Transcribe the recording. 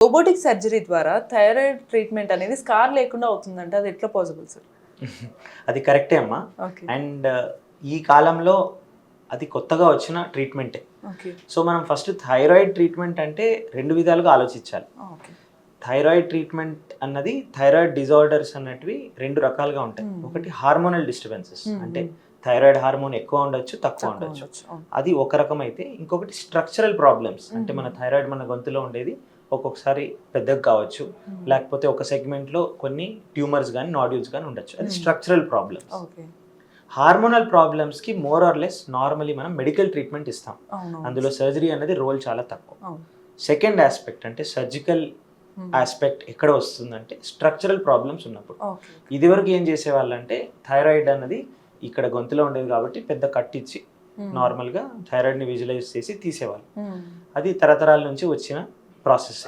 Robotic surgery ద్వారా thyroid treatment అనేది scar లేకుండా అవుతుందంటే అది ఎట్లా పాసిబుల్ సార్? అది కరెక్టే అమ్మా. ఓకే. అండ్ ఈ కాలంలో అది కొత్తగా వచ్చిన ట్రీట్మెంటే. ఓకే. సో మనం ఫస్ట్ థైరాయిడ్ ట్రీట్మెంట్ అంటే రెండు విధాలుగా ఆలోచించాలి. ఓకే. థైరాయిడ్ ట్రీట్మెంట్ అన్నది థైరాయిడ్ డిజార్డర్స్ అన్నటివి రెండు రకాలుగా ఉంటాయి. ఒకటి హార్మోనల్ డిస్టర్బెన్సెస్, అంటే థైరాయిడ్ హార్మోన్ ఎక్కువ ఉండొచ్చు, తక్కువ ఉండొచ్చు, అది ఒక రకం అయితే, ఇంకొకటి స్ట్రక్చరల్ ప్రాబ్లమ్స్, అంటే మన థైరాయిడ్ మన గొంతులో ఉండేది ఒక్కొక్కసారి పెద్దగా కావచ్చు, లేకపోతే ఒక సెగ్మెంట్లో కొన్ని ట్యూమర్స్ కానీ నాడ్యూల్స్ కానీ ఉండొచ్చు, అది స్ట్రక్చరల్ ప్రాబ్లమ్స్. హార్మోనల్ ప్రాబ్లమ్స్కి మోర్ ఆర్ లెస్ నార్మలీ మనం మెడికల్ ట్రీట్మెంట్ ఇస్తాం. అందులో సర్జరీ అనేది రోల్ చాలా తక్కువ. సెకండ్ ఆస్పెక్ట్ అంటే సర్జికల్ ఆస్పెక్ట్ ఎక్కడ వస్తుందంటే స్ట్రక్చరల్ ప్రాబ్లమ్స్ ఉన్నప్పుడు. ఇదివరకు ఏం చేసేవాళ్ళంటే థైరాయిడ్ అన్నది ఇక్కడ గొంతులో ఉండేది కాబట్టి పెద్ద కట్ ఇచ్చి నార్మల్గా థైరాయిడ్ని విజువలైజ్ చేసి తీసేవాళ్ళు. అది తరతరాల నుంచి వచ్చిన ప్రాసెస్.